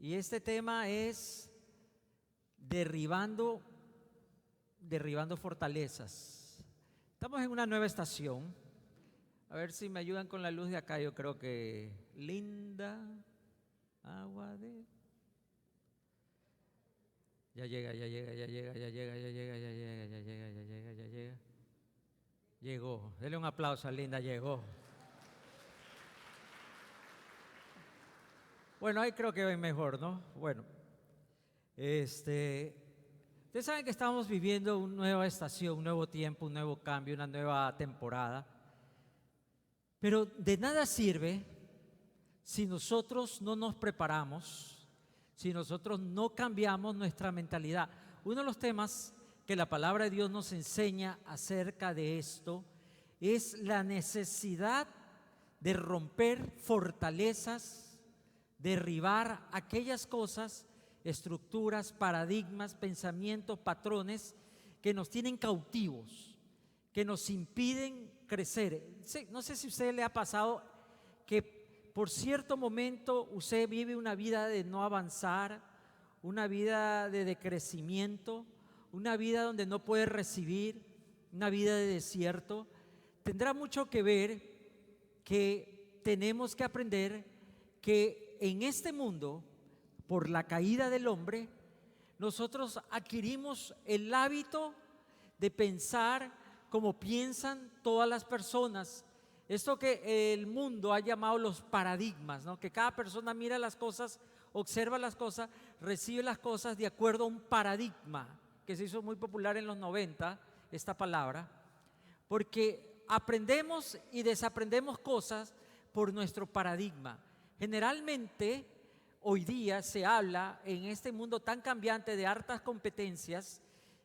Y este tema es derribando fortalezas. Estamos en una nueva estación. A ver si me ayudan con la luz de acá. Yo creo que Linda Agua de... Ya llega. Llegó. Dele un aplauso a Linda, llegó. Bueno, ahí creo que ven mejor, ¿no? Bueno, ustedes saben que estamos viviendo una nueva estación, un nuevo tiempo, un nuevo cambio, una nueva temporada. Pero de nada sirve si nosotros no nos preparamos, si nosotros no cambiamos nuestra mentalidad. Uno de los temas que la palabra de Dios nos enseña acerca de esto es la necesidad de romper fortalezas, derribar aquellas cosas, estructuras, paradigmas, pensamientos, patrones que nos tienen cautivos, que nos impiden crecer. No sé si a usted le ha pasado que por cierto momento usted vive una vida de no avanzar, una vida de decrecimiento, una vida donde no puede recibir, una vida de desierto. Tendrá mucho que ver que tenemos que aprender que en este mundo, por la caída del hombre, nosotros adquirimos el hábito de pensar como piensan todas las personas. Esto que el mundo ha llamado los paradigmas, ¿no? Que cada persona mira las cosas, observa las cosas, recibe las cosas de acuerdo a un paradigma, que se hizo muy popular en los 90, esta palabra, porque aprendemos y desaprendemos cosas por nuestro paradigma. Generalmente, hoy día se habla en este mundo tan cambiante de hartas competencias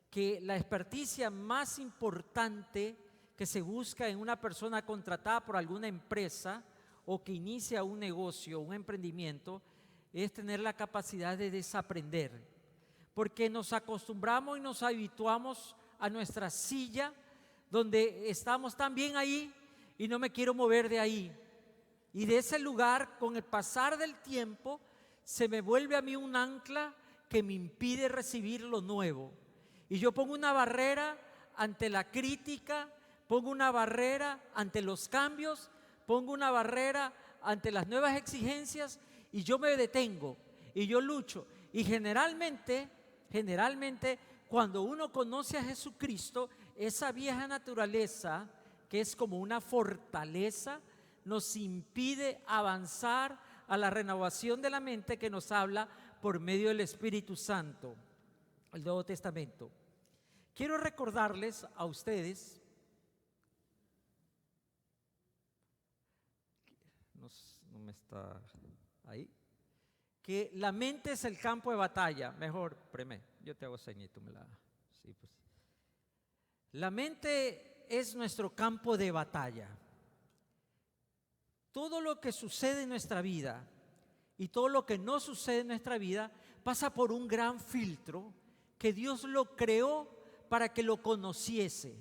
que la experticia más importante que se busca en una persona contratada por alguna empresa o que inicia un negocio, un emprendimiento, es tener la capacidad de desaprender. Porque nos acostumbramos y nos habituamos a nuestra silla donde estamos tan bien ahí y no me quiero mover de ahí. Y de ese lugar, con el pasar del tiempo, se me vuelve a mí un ancla que me impide recibir lo nuevo. Y yo pongo una barrera ante la crítica, pongo una barrera ante los cambios, pongo una barrera ante las nuevas exigencias y yo me detengo y yo lucho. Y generalmente, cuando uno conoce a Jesucristo, esa vieja naturaleza, que es como una fortaleza, nos impide avanzar a la renovación de la mente que nos habla por medio del Espíritu Santo, el Nuevo Testamento. Quiero recordarles a ustedes, no me está ahí, que la mente es el campo de batalla. Mejor, yo te hago seña y tú me la... Sí, pues. La mente es nuestro campo de batalla. Todo lo que sucede en nuestra vida y todo lo que no sucede en nuestra vida pasa por un gran filtro que Dios lo creó para que lo conociese.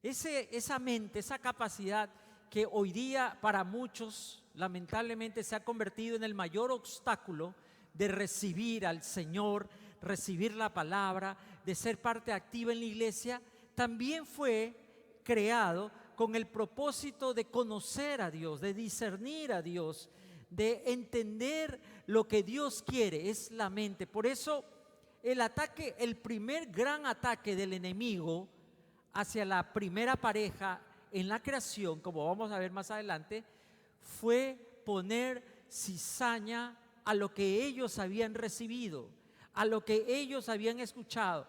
Esa mente, esa capacidad que hoy día para muchos lamentablemente se ha convertido en el mayor obstáculo de recibir al Señor, recibir la palabra, de ser parte activa en la iglesia, también fue creado con el propósito de conocer a Dios, de discernir a Dios, de entender lo que Dios quiere, es la mente. Por eso el primer gran ataque del enemigo hacia la primera pareja en la creación, como vamos a ver más adelante, fue poner cizaña a lo que ellos habían recibido, a lo que ellos habían escuchado.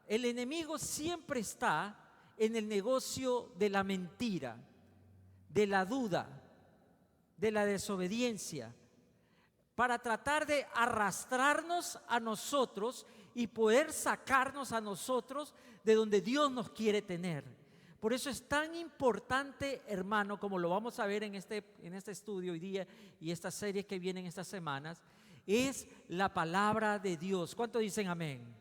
El enemigo siempre está en el negocio de la mentira, de la duda, de la desobediencia, para tratar de arrastrarnos a nosotros y poder sacarnos a nosotros de donde Dios nos quiere tener. Por eso es tan importante, hermano, como lo vamos a ver en este estudio hoy día y estas series que vienen estas semanas, es la palabra de Dios. ¿Cuántos dicen amén?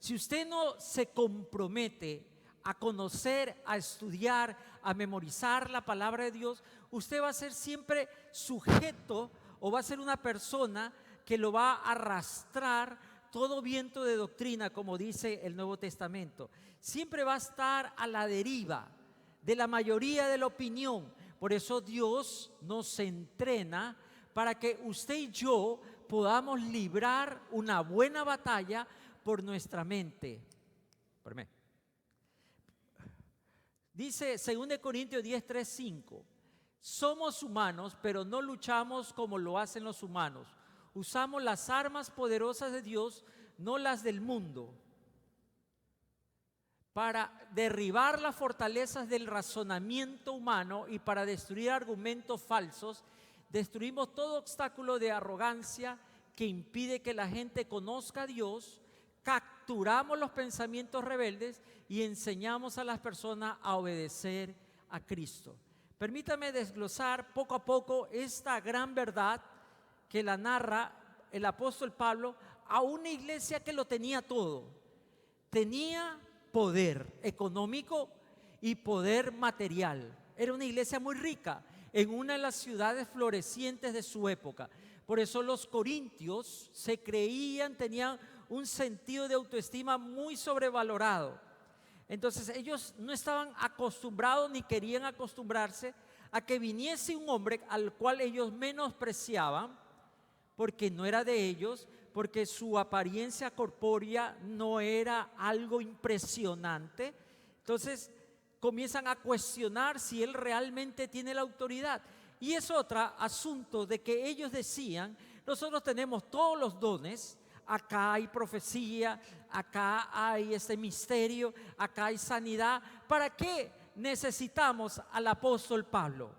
Si usted no se compromete a conocer, a estudiar, a memorizar la palabra de Dios, usted va a ser siempre sujeto o va a ser una persona que lo va a arrastrar todo viento de doctrina, como dice el Nuevo Testamento. Siempre va a estar a la deriva de la mayoría de la opinión. Por eso Dios nos entrena para que usted y yo podamos librar una buena batalla por nuestra mente. Dice 2 Corintios 10, 3, 5. Somos humanos, pero no luchamos como lo hacen los humanos. Usamos las armas poderosas de Dios, no las del mundo, para derribar las fortalezas del razonamiento humano y para destruir argumentos falsos. Destruimos todo obstáculo de arrogancia que impide que la gente conozca a Dios. Capturamos los pensamientos rebeldes y enseñamos a las personas a obedecer a Cristo. Permítame desglosar poco a poco esta gran verdad que la narra el apóstol Pablo a una iglesia que lo tenía todo. Tenía poder económico y poder material. Era una iglesia muy rica en una de las ciudades florecientes de su época. Por eso los corintios se creían, tenían un sentido de autoestima muy sobrevalorado. Entonces ellos no estaban acostumbrados ni querían acostumbrarse a que viniese un hombre al cual ellos menospreciaban, porque no era de ellos, porque su apariencia corpórea no era algo impresionante. Entonces comienzan a cuestionar si él realmente tiene la autoridad. Y es otro asunto de que ellos decían: nosotros tenemos todos los dones. Acá hay profecía, acá hay este misterio, acá hay sanidad. ¿Para qué necesitamos al apóstol Pablo?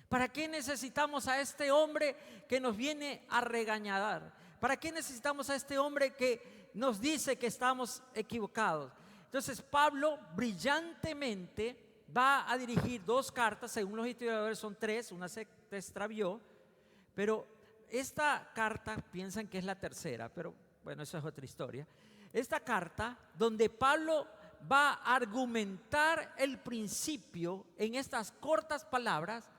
¿Para qué necesitamos a este hombre que nos viene a regañar? ¿Para qué necesitamos a este hombre que nos dice que estamos equivocados? Entonces Pablo brillantemente va a dirigir 2 cartas, según los historiadores son 3, una se extravió, pero esta carta piensan que es la tercera, pero bueno, eso es otra historia. Esta carta donde Pablo va a argumentar el principio en estas cortas palabras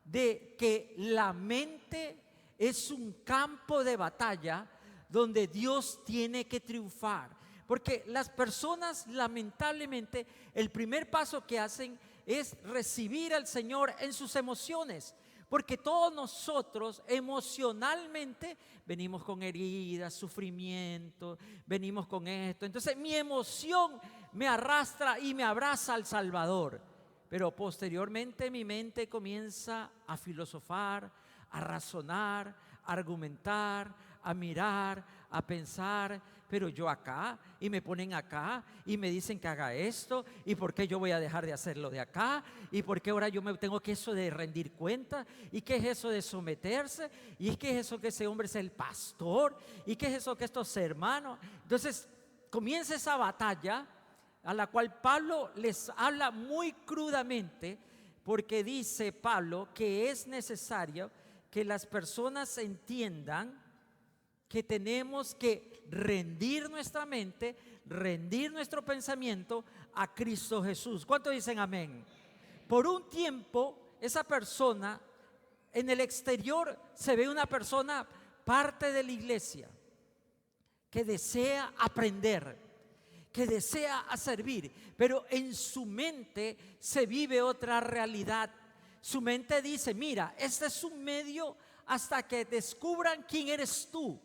de que la mente es un campo de batalla donde Dios tiene que triunfar. Porque las personas, lamentablemente, el primer paso que hacen es recibir al Señor en sus emociones. Porque todos nosotros emocionalmente venimos con heridas, sufrimiento, venimos con esto. Entonces mi emoción me arrastra y me abraza al Salvador. Pero posteriormente mi mente comienza a filosofar, a razonar, a argumentar, a mirar, a pensar. Pero yo acá, y me ponen acá, y me dicen que haga esto, y por qué yo voy a dejar de hacerlo de acá, y por qué ahora yo me tengo que eso de rendir cuenta, y qué es eso de someterse, y qué es eso que ese hombre es el pastor, y qué es eso que estos hermanos. Entonces comienza esa batalla a la cual Pablo les habla muy crudamente, porque dice Pablo que es necesario que las personas entiendan que tenemos que rendir nuestra mente, rendir nuestro pensamiento a Cristo Jesús. ¿Cuántos dicen amén? Por un tiempo, esa persona en el exterior se ve una persona parte de la iglesia que desea aprender, que desea servir, pero en su mente se vive otra realidad. Su mente dice: mira, este es un medio hasta que descubran quién eres tú.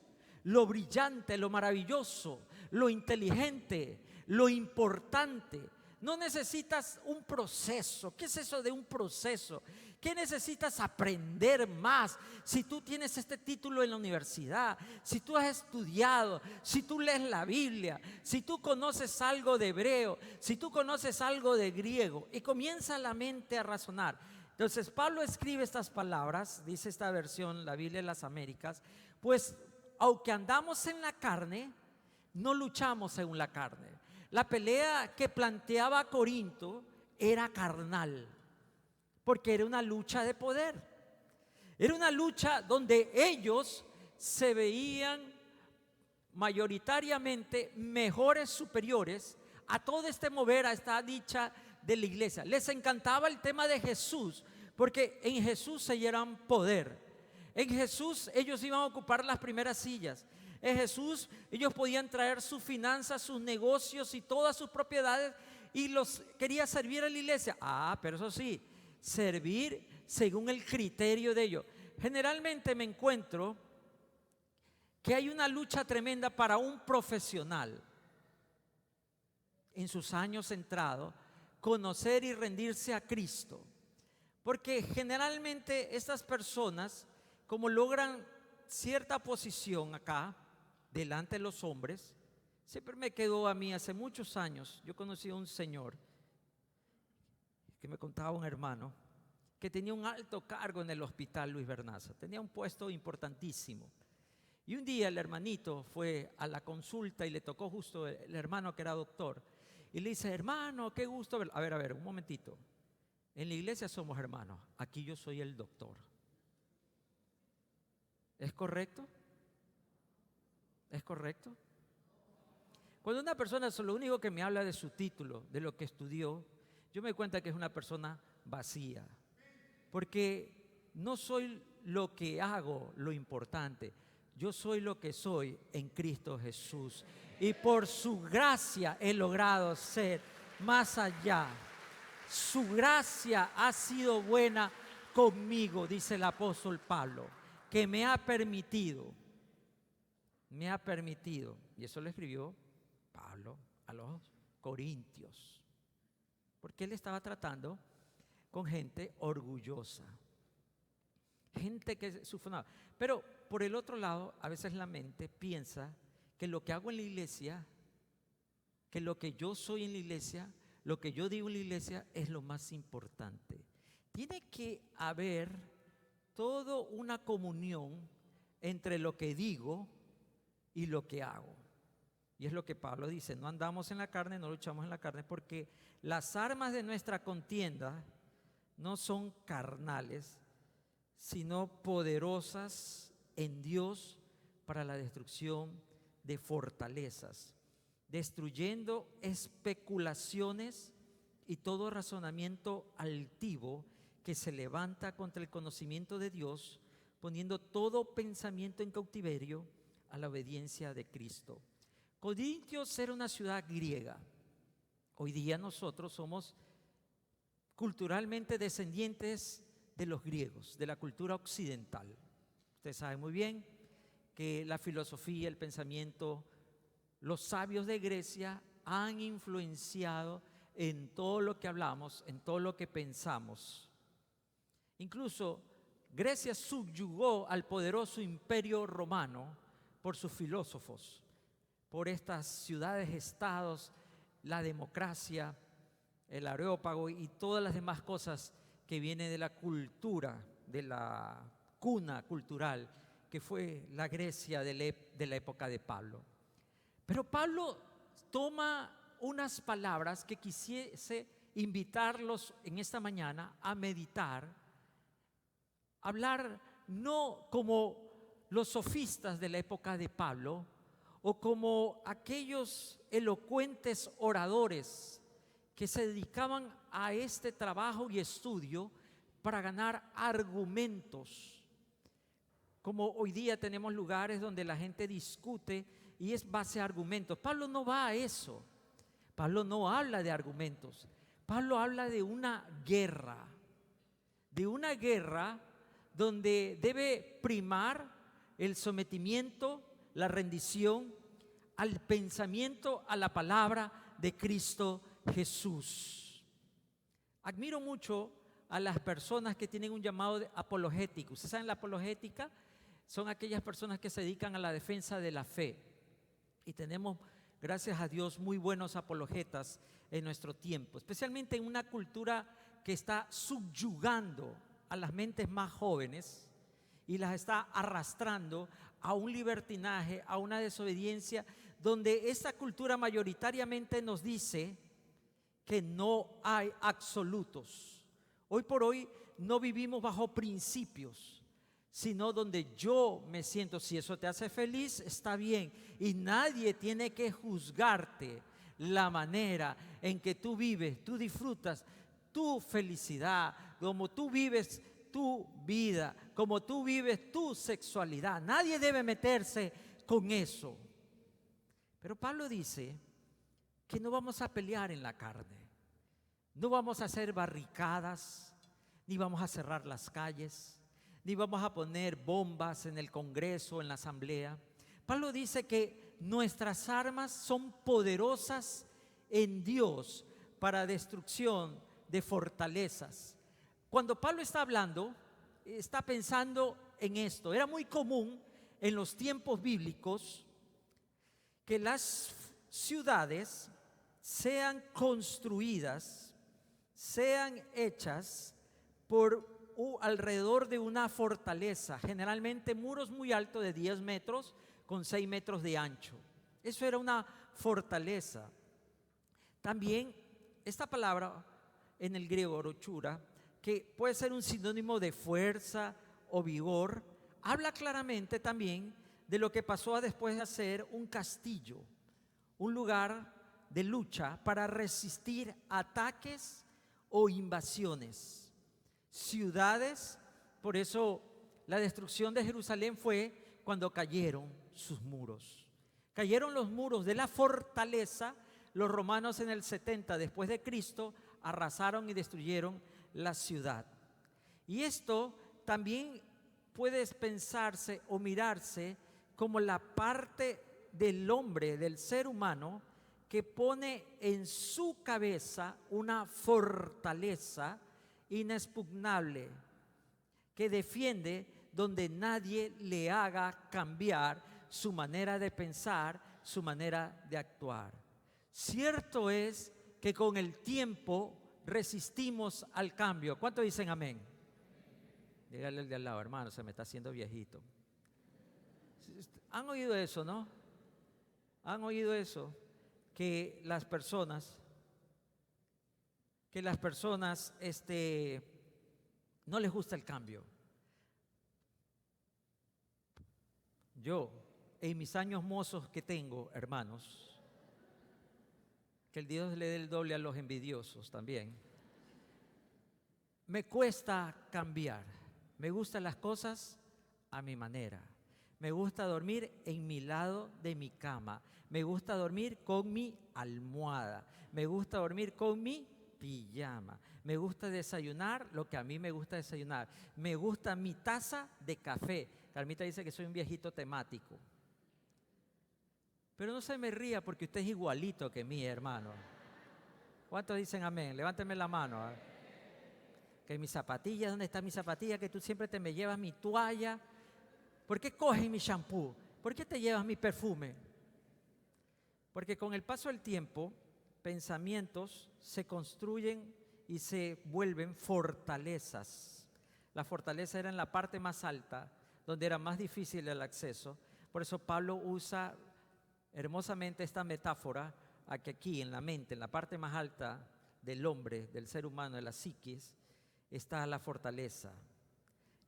Lo brillante, lo maravilloso, lo inteligente, lo importante. No necesitas un proceso. ¿Qué es eso de un proceso? ¿Qué necesitas aprender más? Si tú tienes este título en la universidad, si tú has estudiado, si tú lees la Biblia, si tú conoces algo de hebreo, si tú conoces algo de griego, y comienza la mente a razonar. Entonces Pablo escribe estas palabras, dice esta versión, la Biblia de las Américas: pues aunque andamos en la carne, no luchamos según la carne. La pelea que planteaba Corinto era carnal, porque era una lucha de poder. Era una lucha donde ellos se veían mayoritariamente mejores, superiores a todo este mover, a esta dicha de la iglesia. Les encantaba el tema de Jesús, porque en Jesús se hallarán poder. En Jesús ellos iban a ocupar las primeras sillas. En Jesús ellos podían traer sus finanzas, sus negocios y todas sus propiedades y los quería servir a la iglesia. Pero eso sí, servir según el criterio de ellos. Generalmente me encuentro que hay una lucha tremenda para un profesional en sus años centrados, conocer y rendirse a Cristo. Porque generalmente estas personas, como logran cierta posición acá, delante de los hombres, siempre me quedó a mí, hace muchos años, yo conocí a un señor que me contaba un hermano, que tenía un alto cargo en el hospital Luis Bernaza, tenía un puesto importantísimo. Y un día el hermanito fue a la consulta y le tocó justo el hermano que era doctor. Y le dice: hermano, qué gusto verlo. A ver, un momentito. En la iglesia somos hermanos, aquí yo soy el doctor. ¿Es correcto? ¿Es correcto? Cuando una persona lo único que me habla de su título, de lo que estudió, yo me doy cuenta que es una persona vacía. Porque no soy lo que hago lo importante. Yo soy lo que soy en Cristo Jesús. Y por su gracia he logrado ser más allá. Su gracia ha sido buena conmigo, dice el apóstol Pablo, que me ha permitido, y eso lo escribió Pablo a los Corintios, porque él estaba tratando con gente orgullosa, gente que sufre. Pero por el otro lado, a veces la mente piensa que lo que hago en la iglesia, que lo que yo soy en la iglesia, lo que yo digo en la iglesia es lo más importante. Tiene que haber toda una comunión entre lo que digo y lo que hago. Y es lo que Pablo dice: no andamos en la carne, no luchamos en la carne, porque las armas de nuestra contienda no son carnales, sino poderosas en Dios para la destrucción de fortalezas, destruyendo especulaciones y todo razonamiento altivo que se levanta contra el conocimiento de Dios, poniendo todo pensamiento en cautiverio a la obediencia de Cristo. Corintios era una ciudad griega. Hoy día nosotros somos culturalmente descendientes de los griegos, de la cultura occidental. Usted sabe muy bien que la filosofía, el pensamiento, los sabios de Grecia han influenciado en todo lo que hablamos, en todo lo que pensamos. Incluso Grecia subyugó al poderoso imperio romano por sus filósofos, por estas ciudades-estados, la democracia, el Areópago y todas las demás cosas que vienen de la cultura, de la cuna cultural que fue la Grecia de la época de Pablo. Pero Pablo toma unas palabras que quisiese invitarlos en esta mañana a meditar, hablar no como los sofistas de la época de Pablo o como aquellos elocuentes oradores que se dedicaban a este trabajo y estudio para ganar argumentos. Como hoy día tenemos lugares donde la gente discute y es base a argumentos. Pablo no va a eso. Pablo no habla de argumentos. Pablo habla de una guerra donde debe primar el sometimiento, la rendición al pensamiento, a la palabra de Cristo Jesús. Admiro mucho a las personas que tienen un llamado apologético. ¿Ustedes saben la apologética? Son aquellas personas que se dedican a la defensa de la fe. Y tenemos, gracias a Dios, muy buenos apologetas en nuestro tiempo, especialmente en una cultura que está subyugando a las mentes más jóvenes y las está arrastrando a un libertinaje, a una desobediencia, donde esta cultura mayoritariamente nos dice que no hay absolutos. Hoy por hoy no vivimos bajo principios, sino donde yo me siento, si eso te hace feliz, está bien. Y nadie tiene que juzgarte la manera en que tú vives, tú disfrutas tu felicidad, como tú vives tu vida, como tú vives tu sexualidad. Nadie debe meterse con eso. Pero Pablo dice que no vamos a pelear en la carne. No vamos a hacer barricadas, ni vamos a cerrar las calles, ni vamos a poner bombas en el Congreso, en la Asamblea. Pablo dice que nuestras armas son poderosas en Dios para destrucción de fortalezas. Cuando Pablo está hablando, está pensando en esto. Era muy común en los tiempos bíblicos que las ciudades sean construidas, sean hechas por alrededor de una fortaleza, generalmente muros muy altos de 10 metros con 6 metros de ancho. Eso era una fortaleza. También esta palabra en el griego, orochura, que puede ser un sinónimo de fuerza o vigor, habla claramente también de lo que pasó después de hacer un castillo, un lugar de lucha para resistir ataques o invasiones. Ciudades, por eso la destrucción de Jerusalén fue cuando cayeron sus muros. Cayeron los muros de la fortaleza. Los romanos en el 70 después de Cristo arrasaron y destruyeron la ciudad. Y esto también puede pensarse o mirarse como la parte del hombre, del ser humano, que pone en su cabeza una fortaleza inexpugnable, que defiende donde nadie le haga cambiar su manera de pensar, su manera de actuar. Cierto es que con el tiempo resistimos al cambio. ¿Cuántos dicen amén? Dígale al de al lado, hermano, se me está haciendo viejito. ¿Han oído eso, no? ¿Han oído eso? Que las personas no les gusta el cambio. Yo, en mis años mozos que tengo, hermanos, que el Dios le dé el doble a los envidiosos también, me cuesta cambiar. Me gustan las cosas a mi manera. Me gusta dormir en mi lado de mi cama. Me gusta dormir con mi almohada. Me gusta dormir con mi pijama. Me gusta desayunar lo que a mí me gusta desayunar. Me gusta mi taza de café. Carmita dice que soy un viejito temático. Pero no se me ría porque usted es igualito que mí, hermano. ¿Cuántos dicen amén? Levánteme la mano. Que mis zapatillas, ¿dónde está mi zapatilla? Que tú siempre te me llevas mi toalla. ¿Por qué coges mi shampoo? ¿Por qué te llevas mi perfume? Porque con el paso del tiempo, pensamientos se construyen y se vuelven fortalezas. La fortaleza era en la parte más alta, donde era más difícil el acceso. Por eso Pablo usa hermosamente esta metáfora, a que aquí en la mente, en la parte más alta del hombre, del ser humano, de la psiquis, está la fortaleza.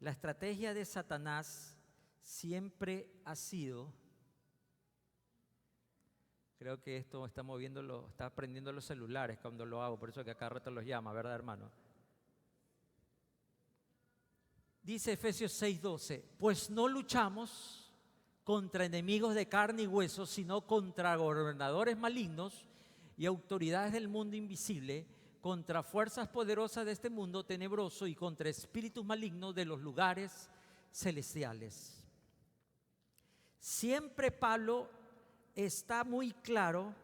La estrategia de Satanás siempre ha sido, creo que esto está prendiendo los celulares cuando lo hago, por eso que a cada rato los llama, ¿verdad, hermano? Dice Efesios 6:12, pues no luchamos contra enemigos de carne y hueso, sino contra gobernadores malignos y autoridades del mundo invisible, contra fuerzas poderosas de este mundo tenebroso y contra espíritus malignos de los lugares celestiales. Siempre Pablo está muy claro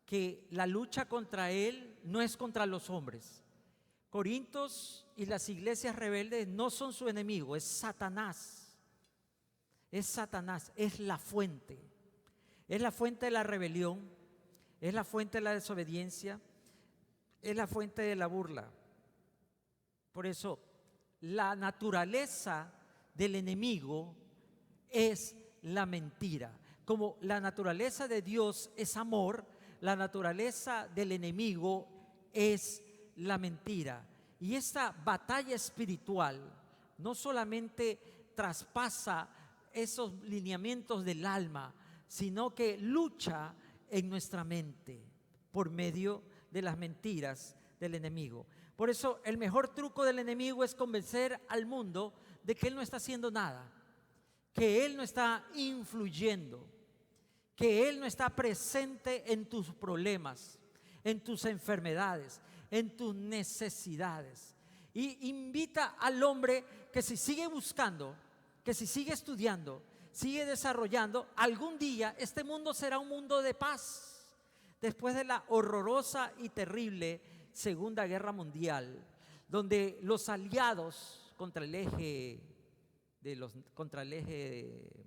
que la lucha contra él no es contra los hombres. Corintios y las iglesias rebeldes no son su enemigo, es Satanás. Es Satanás, es la fuente. Es la fuente de la rebelión, es la fuente de la desobediencia, es la fuente de la burla. Por eso, la naturaleza del enemigo es la mentira. Como la naturaleza de Dios es amor, la naturaleza del enemigo es la mentira. Y esta batalla espiritual no solamente traspasa esos lineamientos del alma, sino que lucha en nuestra mente por medio de las mentiras del enemigo. Por eso el mejor truco del enemigo es convencer al mundo de que Él no está haciendo nada, que Él no está influyendo, que Él no está presente en tus problemas, en tus enfermedades, en tus necesidades. Y invita al hombre que si sigue buscando, que si sigue estudiando, sigue desarrollando, algún día este mundo será un mundo de paz. Después de la horrorosa y terrible Segunda Guerra Mundial, donde los aliados contra el eje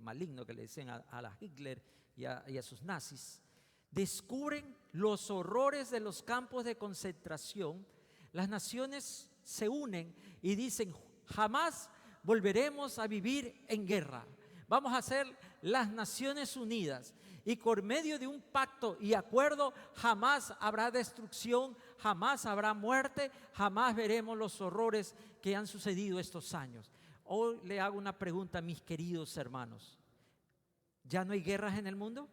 maligno que le decían a la Hitler y a sus nazis, descubren los horrores de los campos de concentración, las naciones se unen y dicen: jamás volveremos a vivir en guerra. Vamos a ser las Naciones Unidas, y por medio de un pacto y acuerdo jamás habrá destrucción, jamás habrá muerte, jamás veremos los horrores que han sucedido estos años. Hoy le hago una pregunta a mis queridos hermanos: ¿ya no hay guerras en el mundo?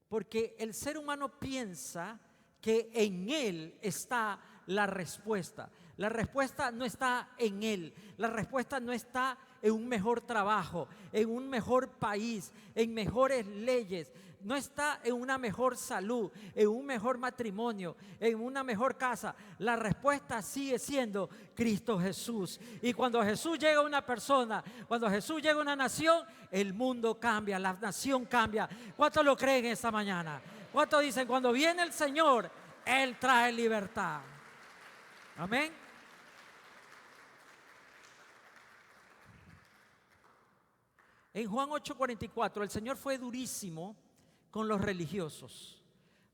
Porque el ser humano piensa que en él está la respuesta. La respuesta no está en él, la respuesta no está en un mejor trabajo, en un mejor país, en mejores leyes, no está en una mejor salud, en un mejor matrimonio, en una mejor casa. La respuesta sigue siendo Cristo Jesús. Y cuando Jesús llega a una persona, cuando Jesús llega a una nación, el mundo cambia, la nación cambia. ¿Cuántos lo creen esta mañana? ¿Cuántos dicen: cuando viene el Señor, Él trae libertad? Amén. En Juan 8:44, el Señor fue durísimo con los religiosos,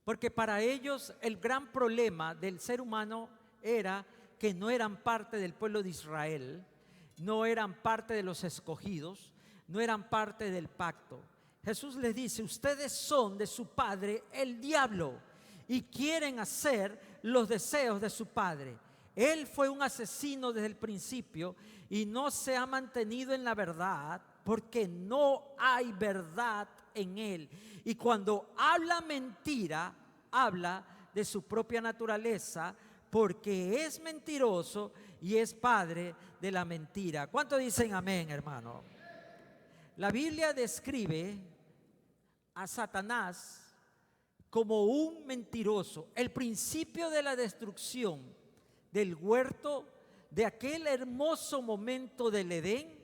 porque para ellos el gran problema del ser humano era que no eran parte del pueblo de Israel, no eran parte de los escogidos, no eran parte del pacto. Jesús les dice: ustedes son de su padre el diablo y quieren hacer los deseos de su padre. Él fue un asesino desde el principio y no se ha mantenido en la verdad, porque no hay verdad en él. Y cuando habla mentira, habla de su propia naturaleza, porque es mentiroso y es padre de la mentira. ¿Cuántos dicen amén, hermano? La Biblia describe a Satanás como un mentiroso. El principio de la destrucción del huerto, de aquel hermoso momento del Edén,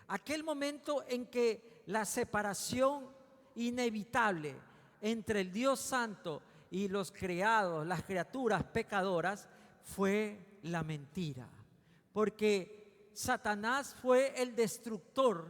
aquel momento en que la separación inevitable entre el Dios Santo y los creados, las criaturas pecadoras, fue la mentira. Porque Satanás fue el destructor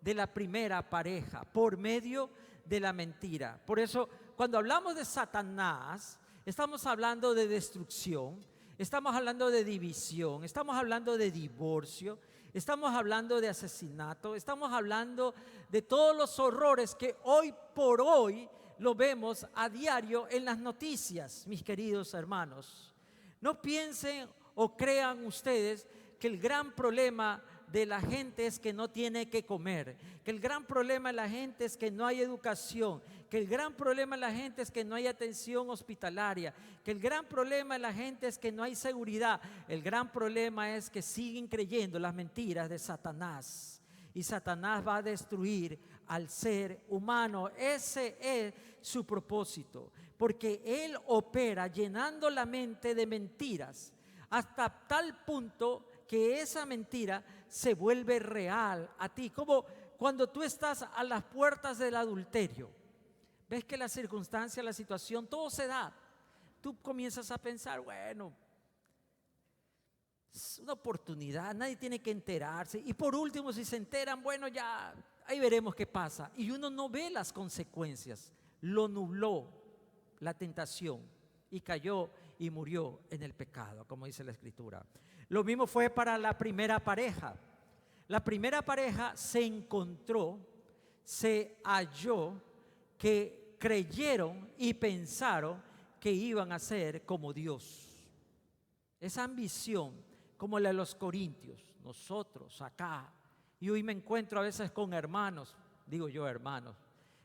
de la primera pareja por medio de la mentira. Por eso, cuando hablamos de Satanás, estamos hablando de destrucción, estamos hablando de división, estamos hablando de divorcio, estamos hablando de asesinato, estamos hablando de todos los horrores que hoy por hoy lo vemos a diario en las noticias, mis queridos hermanos. No piensen o crean ustedes que el gran problema de la gente es que no tiene que comer, que el gran problema de la gente es que no hay educación, que el gran problema de la gente es que no hay atención hospitalaria, que el gran problema de la gente es que no hay seguridad. El gran problema es que siguen creyendo las mentiras de Satanás, y Satanás va a destruir al ser humano. Ese es su propósito, porque él opera llenando la mente de mentiras hasta tal punto que esa mentira se vuelve real a ti. Como cuando tú estás a las puertas del adulterio, ves que la circunstancia, la situación, todo se da. Tú comienzas a pensar, bueno, es una oportunidad, nadie tiene que enterarse. Y por último, si se enteran, bueno, ya ahí veremos qué pasa. Y uno no ve las consecuencias. Lo nubló la tentación y cayó y murió en el pecado, como dice la Escritura. Lo mismo fue para la primera pareja. La primera pareja se encontró, se halló, que creyeron y pensaron que iban a ser como Dios. Esa ambición, como la de los corintios, nosotros acá. Y hoy me encuentro a veces con hermanos, digo yo hermanos,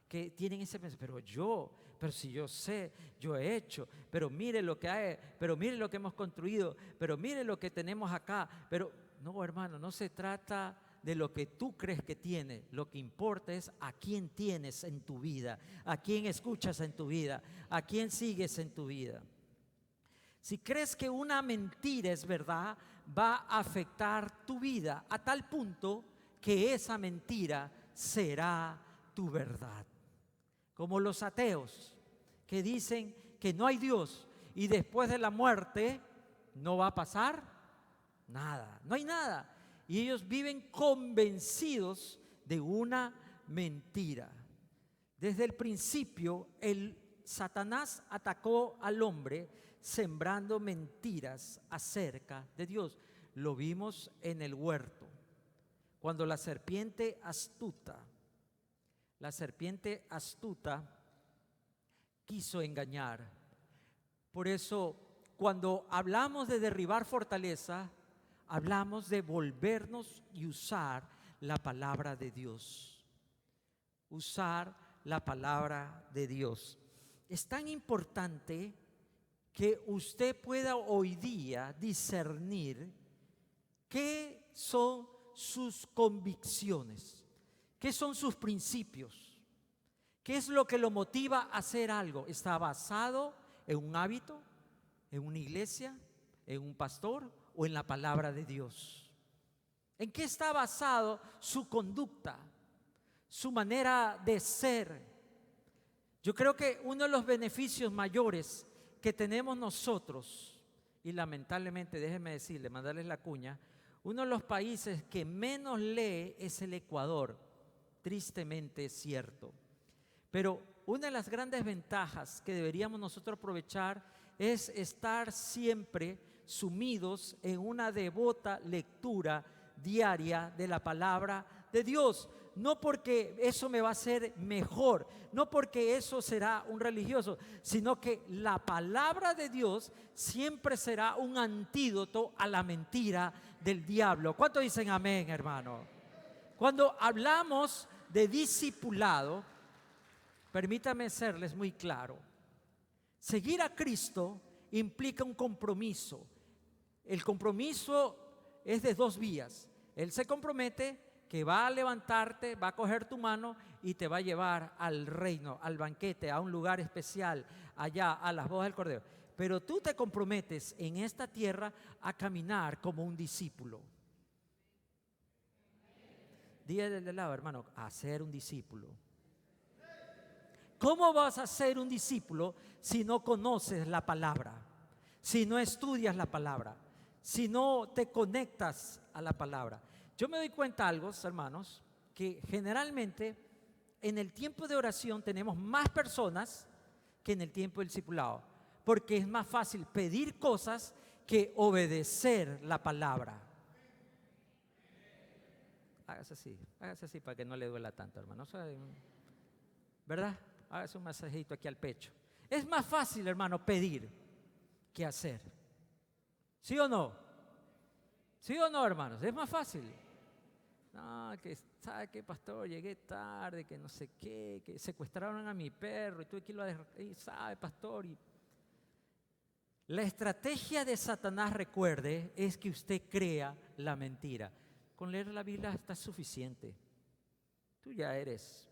que tienen ese pensamiento: pero si yo sé, yo he hecho, pero mire lo que hay, pero mire lo que hemos construido, pero mire lo que tenemos acá. Pero No, hermano, no se trata de lo que tú crees que tienes. Lo que importa es a quién tienes en tu vida, a quién escuchas en tu vida, a quién sigues en tu vida. Si crees que una mentira es verdad, va a afectar tu vida a tal punto que esa mentira será tu verdad. Como los ateos que dicen que no hay Dios y después de la muerte no va a pasar nada, no hay nada. Y ellos viven convencidos de una mentira. Desde el principio, el Satanás atacó al hombre sembrando mentiras acerca de Dios. Lo vimos en el huerto, cuando la serpiente astuta quiso engañar. Por eso, cuando hablamos de derribar fortaleza, hablamos de volvernos y usar la palabra de Dios. Usar la palabra de Dios. Es tan importante que usted pueda hoy día discernir qué son sus convicciones, qué son sus principios, qué es lo que lo motiva a hacer algo. ¿Está basado en un hábito, en una iglesia, en un pastor o en la palabra de Dios? ¿En qué está basado su conducta, su manera de ser? Yo creo que uno de los beneficios mayores que tenemos nosotros, y lamentablemente, déjenme decirle, mandarles la cuña, uno de los países que menos lee es el Ecuador. Tristemente es cierto. Pero una de las grandes ventajas que deberíamos nosotros aprovechar es estar siempre sumidos en una devota lectura diaria de la palabra de Dios. No porque eso me va a hacer mejor, no porque eso será un religioso, sino que la palabra de Dios siempre será un antídoto a la mentira del diablo. ¿Cuántos dicen amén, hermano? Cuando hablamos de discipulado, permítame serles muy claro. Seguir a Cristo implica un compromiso. El compromiso es de dos vías. Él se compromete que va a levantarte, va a coger tu mano y te va a llevar al reino, al banquete, a un lugar especial, allá, a las bodas del Cordero. Pero tú te comprometes en esta tierra a caminar como un discípulo. Dígale del lado, hermano, a ser un discípulo. ¿Cómo vas a ser un discípulo si no conoces la palabra? Si no estudias la palabra, si no te conectas a la palabra. Yo me doy cuenta algo, hermanos, que generalmente en el tiempo de oración tenemos más personas que en el tiempo del discipulado, porque es más fácil pedir cosas que obedecer la palabra. Hágase así para que no le duela tanto, hermano. ¿Verdad? Hágase un masajito aquí al pecho. Es más fácil, hermano, pedir que hacer. ¿Sí o no? ¿Sí o no, hermanos? Es más fácil. No, que sabe qué, pastor, llegué tarde, que no sé qué, que secuestraron a mi perro y tuve que irlo a dejar, y sabe, pastor. La estrategia de Satanás, recuerde, es que usted crea la mentira. Con leer la Biblia está suficiente. Tú eres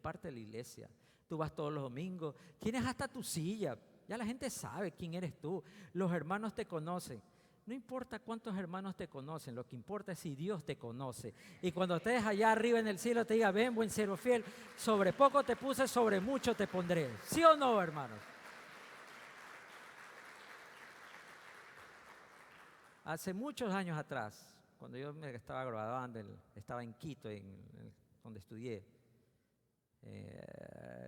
parte de la iglesia. Tú vas todos los domingos, tienes hasta tu silla. Ya la gente sabe quién eres tú. Los hermanos te conocen. No importa cuántos hermanos te conocen, lo que importa es si Dios te conoce. Y cuando estés allá arriba en el cielo te diga, ven, buen siervo fiel, sobre poco te puse, sobre mucho te pondré. ¿Sí o no, hermanos? Hace muchos años atrás, cuando yo me estaba graduando, estaba en Quito, donde estudié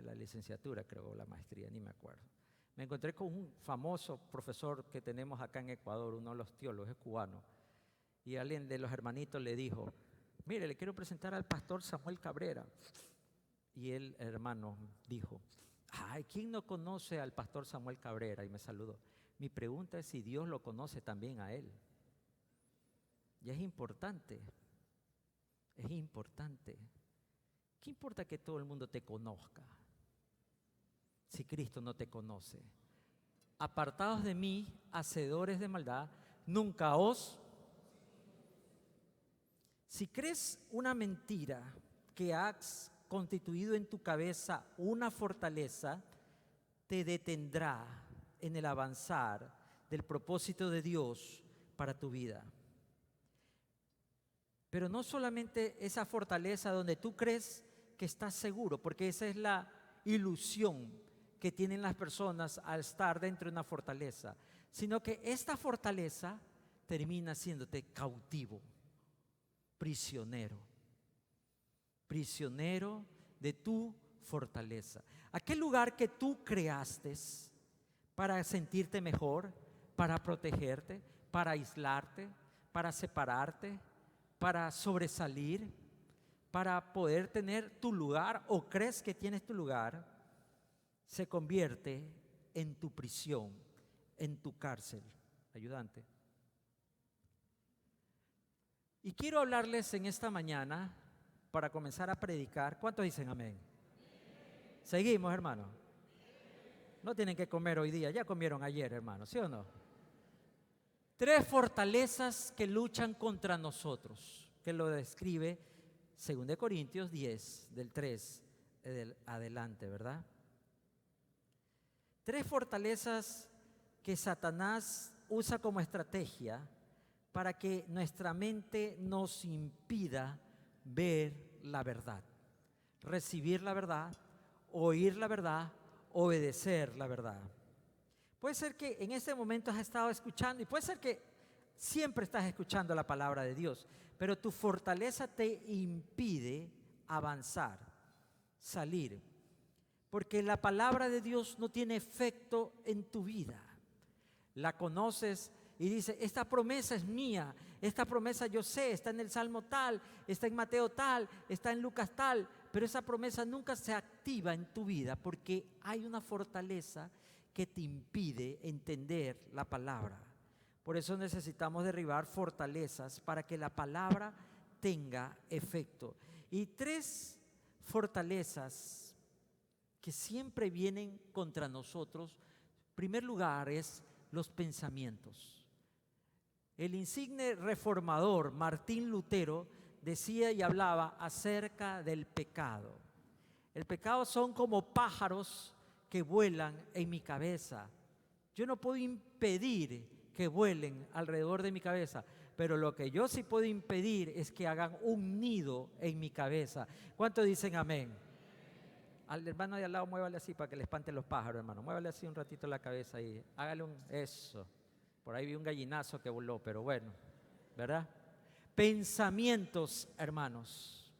la licenciatura, creo, o la maestría, ni me acuerdo. Me encontré con un famoso profesor que tenemos acá en Ecuador, uno de los teólogos, es cubano, y alguien de los hermanitos le dijo, mire, le quiero presentar al pastor Samuel Cabrera. Y el hermano dijo, ay, ¿quién no conoce al pastor Samuel Cabrera? Y me saludó. Mi pregunta es si Dios lo conoce también a él. Y es importante. ¿Qué importa que todo el mundo te conozca si Cristo no te conoce? Apartados de mí, hacedores de maldad, nunca os... Si crees una mentira que has constituido en tu cabeza una fortaleza, te detendrá en el avanzar del propósito de Dios para tu vida. Pero no solamente esa fortaleza donde tú crees que estás seguro, porque esa es la ilusión que tienen las personas al estar dentro de una fortaleza, sino que esta fortaleza termina haciéndote cautivo, prisionero de tu fortaleza. Aquel lugar que tú creaste para sentirte mejor, para protegerte, para aislarte, para separarte, para sobresalir, para poder tener tu lugar o crees que tienes tu lugar, se convierte en tu prisión, en tu cárcel. Ayudante. Y quiero hablarles en esta mañana, para comenzar a predicar. ¿Cuántos dicen amén? Seguimos, hermano. No tienen que comer hoy día, ya comieron ayer, hermano, ¿sí o no? 3 fortalezas que luchan contra nosotros, que lo describe 2 Corintios 10, del 3 adelante, ¿verdad? 3 fortalezas que Satanás usa como estrategia para que nuestra mente nos impida ver la verdad, recibir la verdad, oír la verdad, obedecer la verdad. Puede ser que en este momento has estado escuchando y puede ser que siempre estás escuchando la palabra de Dios, pero tu fortaleza te impide avanzar, salir, porque la palabra de Dios no tiene efecto en tu vida. La conoces y dice, esta promesa es mía, esta promesa yo sé, está en el Salmo tal, está en Mateo tal, está en Lucas tal, pero esa promesa nunca se activa en tu vida porque hay una fortaleza que te impide entender la palabra. Por eso necesitamos derribar fortalezas para que la palabra tenga efecto. Y 3 fortalezas que siempre vienen contra nosotros. En primer lugar es los pensamientos. El insigne reformador Martín Lutero decía y hablaba acerca del pecado. El pecado son como pájaros que vuelan en mi cabeza. Yo no puedo impedir que vuelen alrededor de mi cabeza, pero lo que yo sí puedo impedir es que hagan un nido en mi cabeza. ¿Cuántos dicen amén? Al hermano de al lado, muévale así para que le espanten los pájaros, hermano. Muévale así un ratito la cabeza y hágale eso. Por ahí vi un gallinazo que voló, pero bueno, ¿verdad? Pensamientos, hermanos.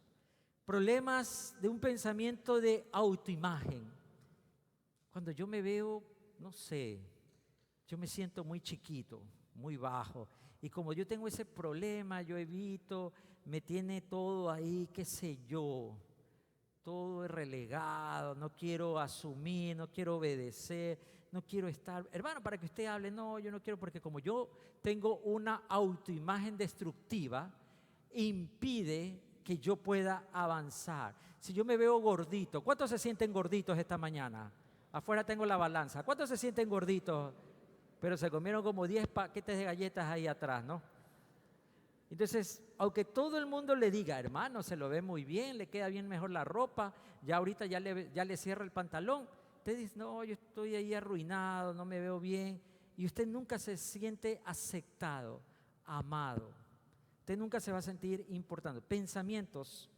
Problemas de un pensamiento de autoimagen. Cuando yo me veo, no sé, yo me siento muy chiquito, muy bajo. Y como yo tengo ese problema, yo evito, me tiene todo ahí, qué sé yo. Todo es relegado, no quiero asumir, no quiero obedecer, no quiero estar. Hermano, para que usted hable, no, yo no quiero, porque como yo tengo una autoimagen destructiva, impide que yo pueda avanzar. Si yo me veo gordito, ¿cuántos se sienten gorditos esta mañana? Afuera tengo la balanza. ¿Cuántos se sienten gorditos? Pero se comieron como 10 paquetes de galletas ahí atrás, ¿no? Entonces, aunque todo el mundo le diga, hermano, se lo ve muy bien, le queda bien mejor la ropa, ya ahorita ya le cierra el pantalón, usted dice, no, yo estoy ahí arruinado, no me veo bien, y usted nunca se siente aceptado, amado, usted nunca se va a sentir importante. Pensamientos,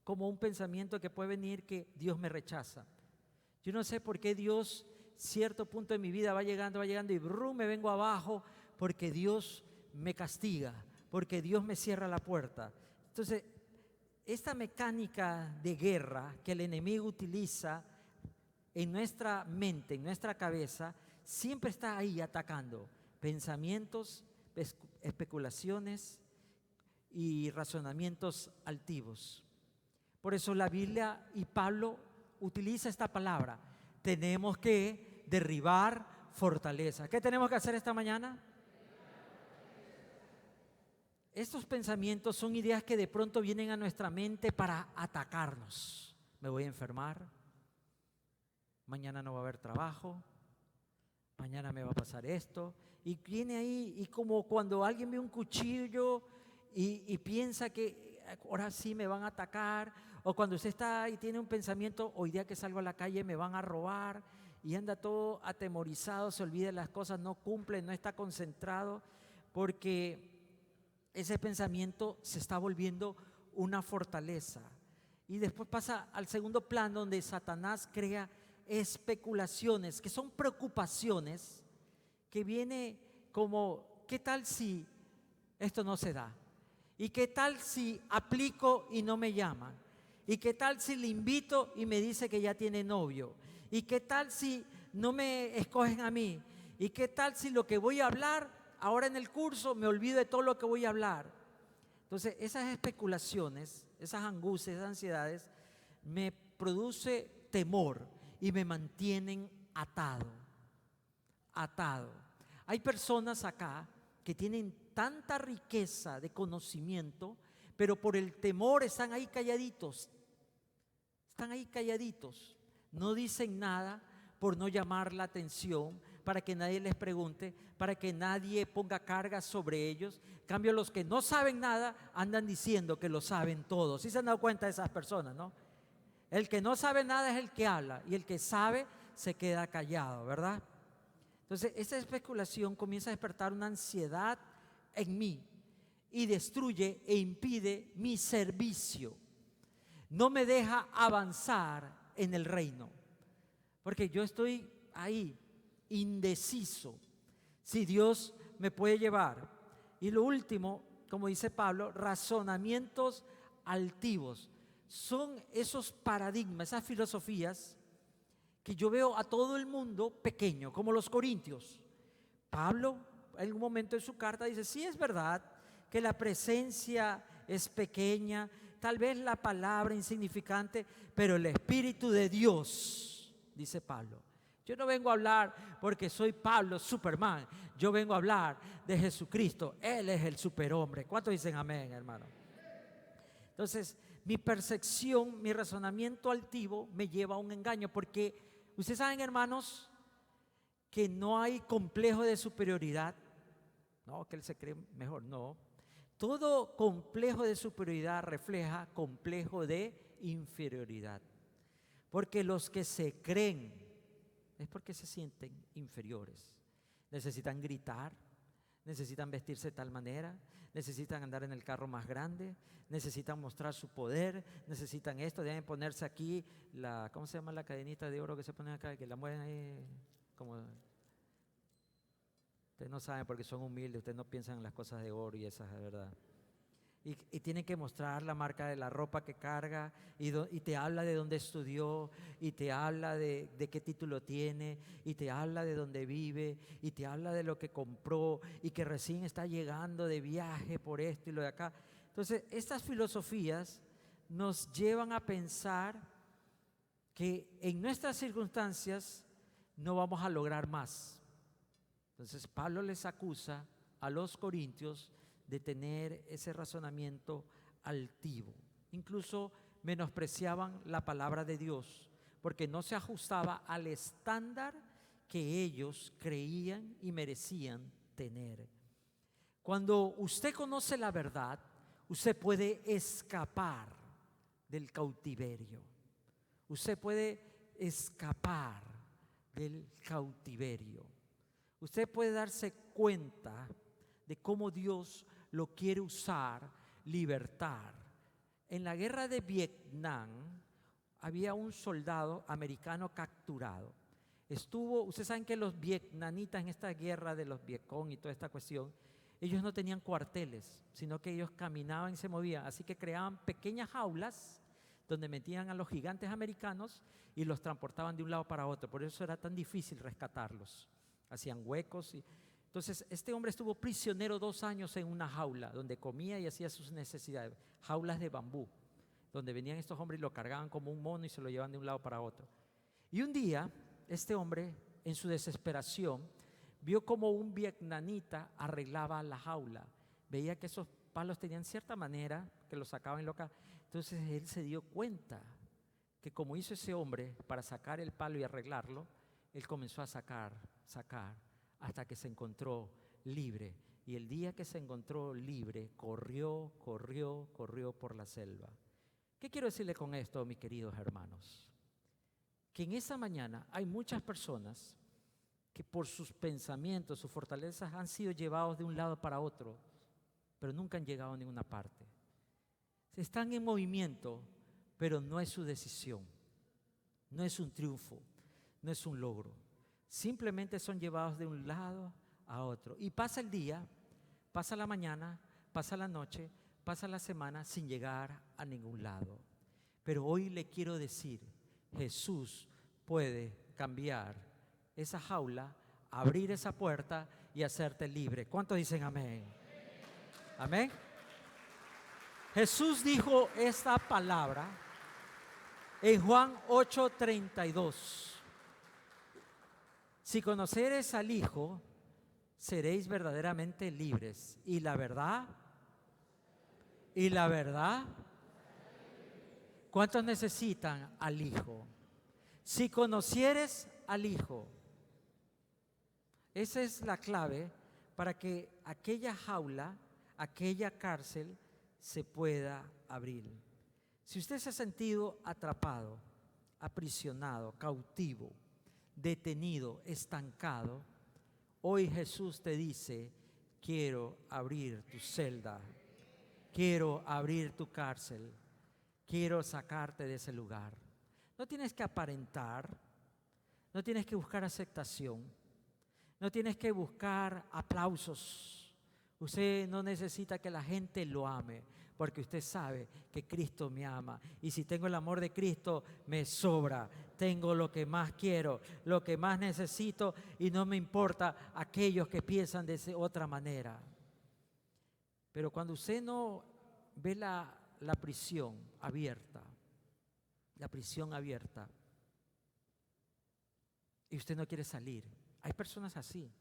como un pensamiento que puede venir que Dios me rechaza. Yo no sé por qué Dios, cierto punto de mi vida va llegando y brum, me vengo abajo porque Dios me castiga, porque Dios me cierra la puerta. Entonces, esta mecánica de guerra que el enemigo utiliza en nuestra mente, en nuestra cabeza, siempre está ahí atacando pensamientos, especulaciones y razonamientos altivos. Por eso la Biblia y Pablo utiliza esta palabra. Tenemos que derribar fortaleza. ¿Qué tenemos que hacer esta mañana? Estos pensamientos son ideas que de pronto vienen a nuestra mente para atacarnos. Me voy a enfermar, mañana no va a haber trabajo, mañana me va a pasar esto. Y viene ahí, y como cuando alguien ve un cuchillo y piensa que ahora sí me van a atacar, o cuando usted está y tiene un pensamiento, hoy día que salgo a la calle me van a robar, y anda todo atemorizado, se olvida de las cosas, no cumple, no está concentrado, porque ese pensamiento se está volviendo una fortaleza. Y después pasa al segundo plano, donde Satanás crea especulaciones, que son preocupaciones, que viene como, ¿qué tal si esto no se da? ¿Y qué tal si aplico y no me llaman? ¿Y qué tal si le invito y me dice que ya tiene novio? ¿Y qué tal si no me escogen a mí? ¿Y qué tal si lo que voy a hablar ahora en el curso me olvido de todo lo que voy a hablar? Entonces, esas especulaciones, esas angustias, esas ansiedades, me produce temor y me mantienen atado. Hay personas acá que tienen tanta riqueza de conocimiento, pero por el temor están ahí calladitos. No dicen nada por no llamar la atención, para que nadie les pregunte, para que nadie ponga cargas sobre ellos. En cambio, los que no saben nada andan diciendo que lo saben todo. ¿Sí se han dado cuenta de esas personas, no? El que no sabe nada es el que habla, y el que sabe se queda callado, ¿verdad? Entonces, esa especulación comienza a despertar una ansiedad en mí y destruye e impide mi servicio. No me deja avanzar en el reino, porque yo estoy ahí, indeciso, si Dios me puede llevar. Y lo último, como dice Pablo, razonamientos altivos. Son esos paradigmas, esas filosofías que yo veo a todo el mundo pequeño, como los corintios. Pablo, en un momento de su carta, dice, sí, es verdad que la presencia es pequeña, tal vez la palabra insignificante, pero el Espíritu de Dios, dice Pablo. Yo no vengo a hablar porque soy Pablo, Superman. Yo vengo a hablar de Jesucristo. Él es el superhombre. ¿Cuántos dicen amén, hermano? Entonces, mi percepción, mi razonamiento altivo me lleva a un engaño, porque ustedes saben, hermanos, que no hay complejo de superioridad. No, que él se cree mejor, no. Todo complejo de superioridad refleja complejo de inferioridad. Porque los que se creen es porque se sienten inferiores. Necesitan gritar, necesitan vestirse de tal manera, necesitan andar en el carro más grande, necesitan mostrar su poder, necesitan esto, deben ponerse aquí la, ¿cómo se llama la cadenita de oro que se pone acá? Que la mueven ahí como... Ustedes no saben porque son humildes, ustedes no piensan en las cosas de oro y esas, de verdad. Y tienen que mostrar la marca de la ropa que carga, y te habla de dónde estudió, y te habla de qué título tiene, y te habla de dónde vive, y te habla de lo que compró, y que recién está llegando de viaje por esto y lo de acá. Entonces, estas filosofías nos llevan a pensar que en nuestras circunstancias no vamos a lograr más. Entonces, Pablo les acusa a los corintios de tener ese razonamiento altivo. Incluso menospreciaban la palabra de Dios, porque no se ajustaba al estándar que ellos creían y merecían tener. Cuando usted conoce la verdad, usted puede escapar del cautiverio. Usted puede escapar del cautiverio. Usted puede darse cuenta de cómo Dios lo quiere usar, libertar. En la guerra de Vietnam había un soldado americano capturado. Ustedes saben que los vietnamitas en esta guerra de los Vietcong y toda esta cuestión, ellos no tenían cuarteles, sino que ellos caminaban y se movían. Así que creaban pequeñas jaulas donde metían a los gigantes americanos y los transportaban de un lado para otro. Por eso era tan difícil rescatarlos. Hacían huecos. Entonces, este hombre estuvo prisionero 2 años en una jaula donde comía y hacía sus necesidades. Jaulas de bambú, donde venían estos hombres y lo cargaban como un mono y se lo llevaban de un lado para otro. Y un día, este hombre, en su desesperación, vio como un vietnamita arreglaba la jaula. Veía que esos palos tenían cierta manera, que los sacaban loca. Entonces, él se dio cuenta que como hizo ese hombre para sacar el palo y arreglarlo, él comenzó a sacar, hasta que se encontró libre Y el día que se encontró libre, corrió por la selva. ¿Qué quiero decirle con esto, mis queridos hermanos? Que en esa mañana hay muchas personas que por sus pensamientos, sus fortalezas han sido llevados de un lado para otro, pero nunca han llegado a ninguna parte. Están en movimiento, pero no es su decisión, no es un triunfo, no es un logro. Simplemente son llevados de un lado a otro. Y pasa el día, pasa la mañana, pasa la noche, pasa la semana sin llegar a ningún lado. Pero hoy le quiero decir, Jesús puede cambiar esa jaula, abrir esa puerta y hacerte libre. ¿Cuántos dicen amén? Amén. Jesús dijo esta palabra en Juan 8:32. Si conocereis al Hijo, seréis verdaderamente libres. Y la verdad, ¿cuántos necesitan al Hijo? Si conocieres al Hijo, esa es la clave para que aquella jaula, aquella cárcel se pueda abrir. Si usted se ha sentido atrapado, aprisionado, cautivo, detenido, estancado, hoy Jesús te dice, quiero abrir tu celda, quiero abrir tu cárcel, quiero sacarte de ese lugar. No tienes que aparentar, no tienes que buscar aceptación, no tienes que buscar aplausos. Usted no necesita que la gente lo ame, porque usted sabe que Cristo me ama. Y si tengo el amor de Cristo, me sobra. Tengo lo que más quiero, lo que más necesito, y no me importa aquellos que piensan de otra manera. Pero cuando usted no ve la prisión abierta, y usted no quiere salir, hay personas así.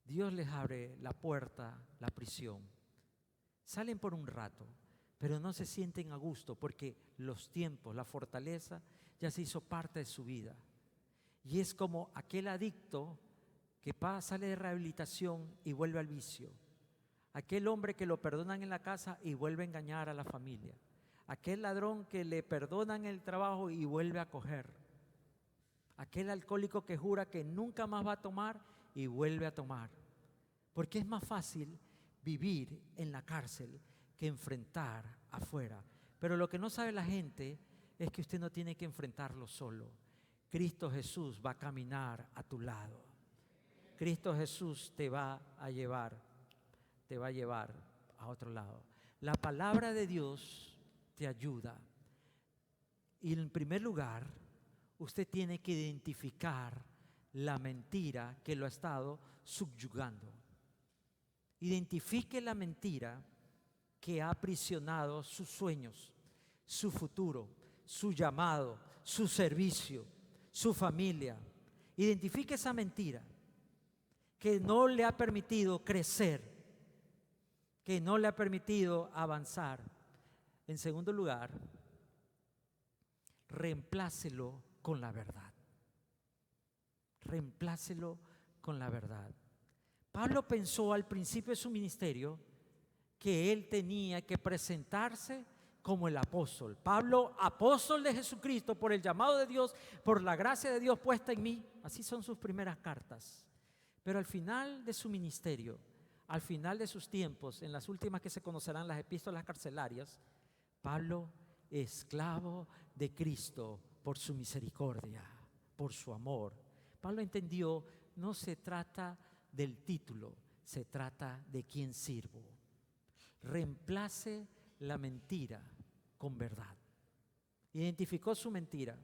Dios les abre la puerta, la prisión. Salen por un rato, pero no se sienten a gusto porque los tiempos, la fortaleza ya se hizo parte de su vida. Y es como aquel adicto que sale de rehabilitación y vuelve al vicio. Aquel hombre que lo perdonan en la casa y vuelve a engañar a la familia. Aquel ladrón que le perdonan el trabajo y vuelve a coger. Aquel alcohólico que jura que nunca más va a tomar y vuelve a tomar. Porque es más fácil vivir en la cárcel que enfrentar afuera. Pero lo que no sabe la gente es que usted no tiene que enfrentarlo solo. Cristo Jesús va a caminar a tu lado. Cristo Jesús te va a llevar a otro lado. La palabra de Dios te ayuda. Y en primer lugar, usted tiene que identificar la mentira que lo ha estado subyugando. Identifique la mentira que ha aprisionado sus sueños, su futuro, su llamado, su servicio, su familia. Identifique esa mentira que no le ha permitido crecer, que no le ha permitido avanzar. En segundo lugar, reemplácelo con la verdad. Reemplácelo con la verdad. Pablo pensó al principio de su ministerio que él tenía que presentarse como el apóstol. Pablo, apóstol de Jesucristo por el llamado de Dios, por la gracia de Dios puesta en mí. Así son sus primeras cartas. Pero al final de su ministerio, al final de sus tiempos, en las últimas que se conocerán las epístolas carcelarias, Pablo, esclavo de Cristo por su misericordia, por su amor. Pablo entendió, no se trata del título, se trata de quién sirvo. Reemplace la mentira con verdad. Identificó su mentira,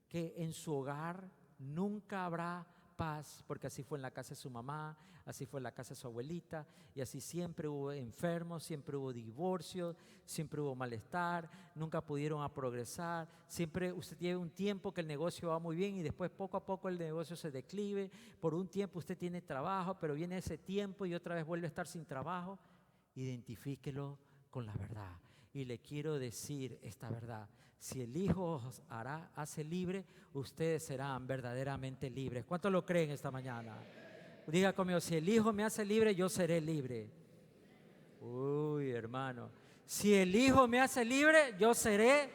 que en su hogar nunca habrá paz, porque así fue en la casa de su mamá, así fue en la casa de su abuelita, y así siempre hubo enfermos, siempre hubo divorcios, siempre hubo malestar, nunca pudieron progresar, siempre usted tiene un tiempo que el negocio va muy bien y después poco a poco el negocio se declive, por un tiempo usted tiene trabajo, pero viene ese tiempo y otra vez vuelve a estar sin trabajo. Identifíquelo con la verdad. Y le quiero decir esta verdad: si el Hijo os hace libre, ustedes serán verdaderamente libres. ¿Cuántos lo creen esta mañana? Diga conmigo, si el Hijo me hace libre, yo seré libre. Uy, hermano. Si el Hijo me hace libre, yo seré.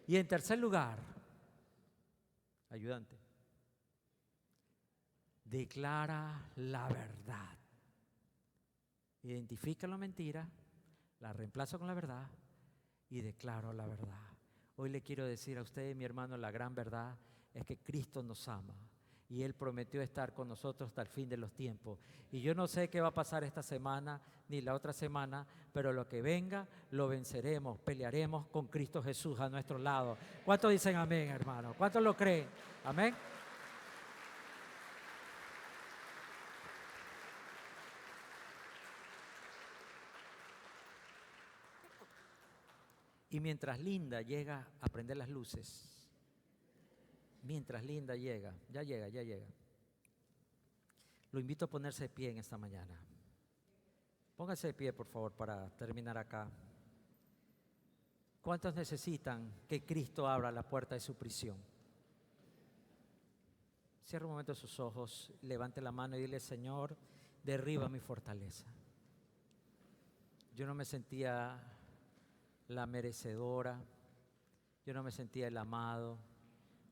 Y en tercer lugar, ayudante, declara la verdad. Identifica la mentira, la reemplazo con la verdad y declaro la verdad. Hoy le quiero decir a usted, mi hermano, la gran verdad es que Cristo nos ama y Él prometió estar con nosotros hasta el fin de los tiempos. Y yo no sé qué va a pasar esta semana ni la otra semana, pero lo que venga lo venceremos, pelearemos con Cristo Jesús a nuestro lado. ¿Cuántos dicen amén, hermano? ¿Cuántos lo creen? Amén. Y mientras Linda llega a prender las luces, mientras Linda llega, ya llega. Lo invito a ponerse de pie en esta mañana. Póngase de pie, por favor, para terminar acá. ¿Cuántos necesitan que Cristo abra la puerta de su prisión? Cierre un momento sus ojos, levante la mano y dile, Señor, derriba mi fortaleza. Yo no me sentía la merecedora, yo no me sentía el amado,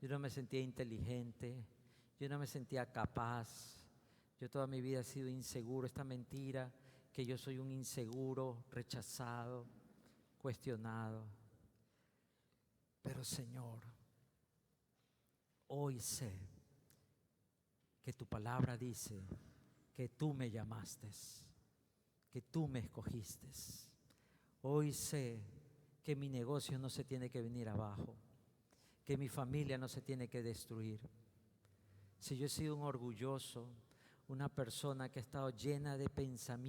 yo no me sentía inteligente, yo no me sentía capaz. Yo toda mi vida he sido inseguro. Esta mentira que yo soy un inseguro, rechazado, cuestionado. Pero Señor, hoy sé que tu palabra dice que tú me llamaste, que tú me escogiste. Hoy sé que mi negocio no se tiene que venir abajo, que mi familia no se tiene que destruir. Si yo he sido un orgulloso, una persona que ha estado llena de pensamientos